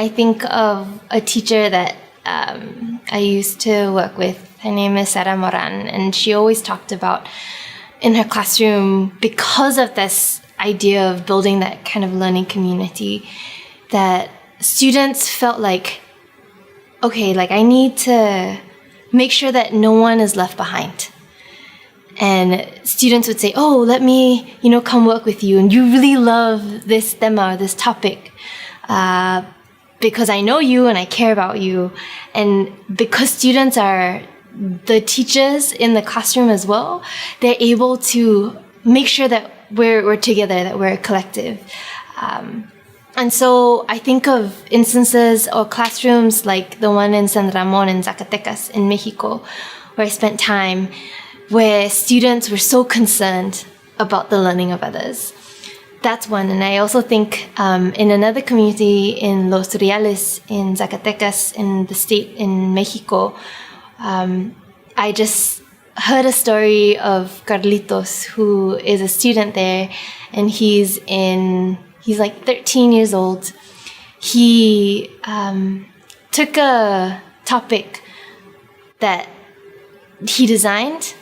I think of a teacher that I used to work with. Her name is Sarah Moran, and she always talked about in her classroom, because of this idea of building that kind of learning community, that students felt like, okay, like I need to make sure that no one is left behind. And students would say, oh, let me, come work with you. And you really love this tema or this topic because I know you and I care about you. And because students are the teachers in the classroom as well, they're able to make sure that we're together, that we're a collective. And so I think of instances or classrooms like the one in San Ramon in Zacatecas in Mexico, where I spent time, where students were so concerned about the learning of others. That's one. And I also think in another community in Los Reales in Zacatecas in the state in Mexico, I just heard a story of Carlitos, who is a student there, and he's like 13 years old. He took a topic that he designed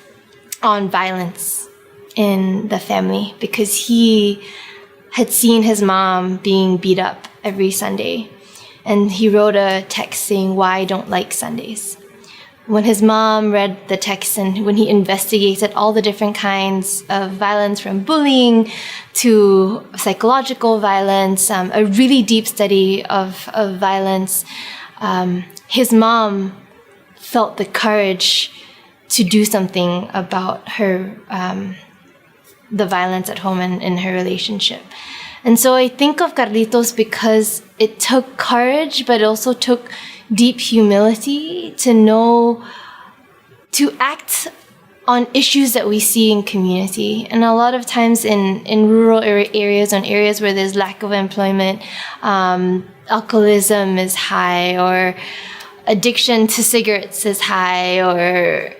on violence in the family because he had seen his mom being beat up every Sunday. And he wrote a text saying, why I don't like Sundays. When his mom read the text and when he investigated all the different kinds of violence, from bullying to psychological violence, a really deep study of violence, his mom felt the courage to do something about her, the violence at home and in her relationship. And so I think of Carlitos because it took courage, but it also took deep humility to act on issues that we see in community. And a lot of times in rural areas, and areas where there's lack of employment, alcoholism is high, or addiction to cigarettes is high, or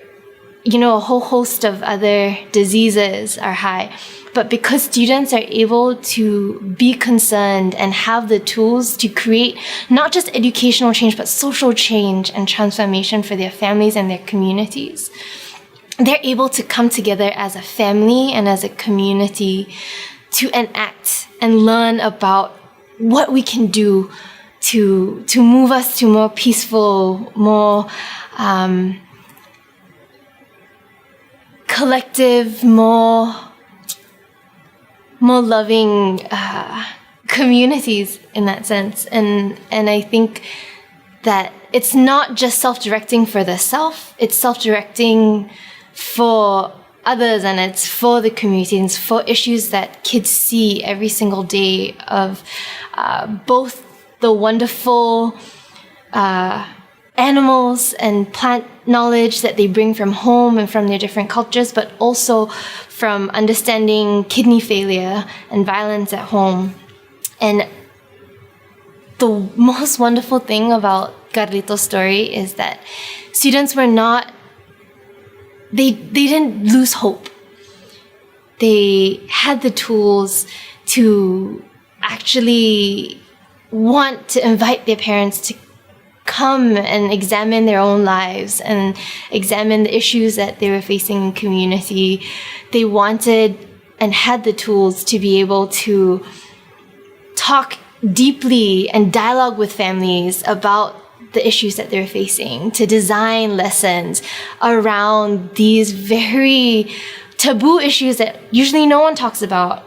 a whole host of other diseases are high. But because students are able to be concerned and have the tools to create not just educational change, but social change and transformation for their families and their communities, they're able to come together as a family and as a community to enact and learn about what we can do to move us to more peaceful, more collective, more loving communities in that sense. And I think that it's not just self-directing for the self, it's self-directing for others, and it's for the community, and it's for issues that kids see every single day of both the wonderful animals and plant knowledge that they bring from home and from their different cultures, but also from understanding kidney failure and violence at home. And the most wonderful thing about Carlitos' story is that students were not, they didn't lose hope. They had the tools to actually want to invite their parents to come and examine their own lives and examine the issues that they were facing in community. They wanted and had the tools to be able to talk deeply and dialogue with families about the issues that they're facing, to design lessons around these very taboo issues that usually no one talks about.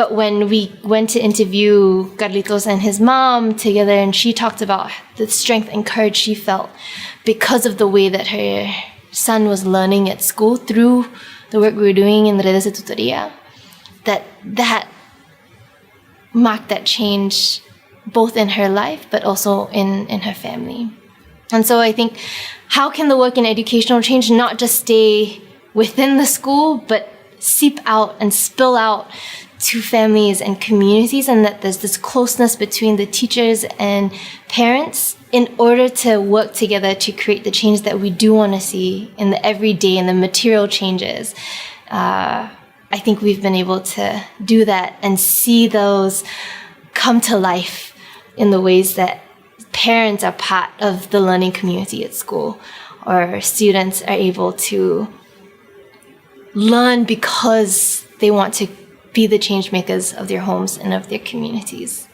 But when we went to interview Carlitos and his mom together, and she talked about the strength and courage she felt because of the way that her son was learning at school through the work we were doing in Redes de Tutoría, that marked that change both in her life, but also in her family. And so I think, how can the work in educational change not just stay within the school, but seep out and spill out to families and communities, and that there's this closeness between the teachers and parents in order to work together to create the change that we do want to see in the everyday and the material changes. I think we've been able to do that and see those come to life in the ways that parents are part of the learning community at school, or students are able to learn because they want to be the change makers of their homes and of their communities.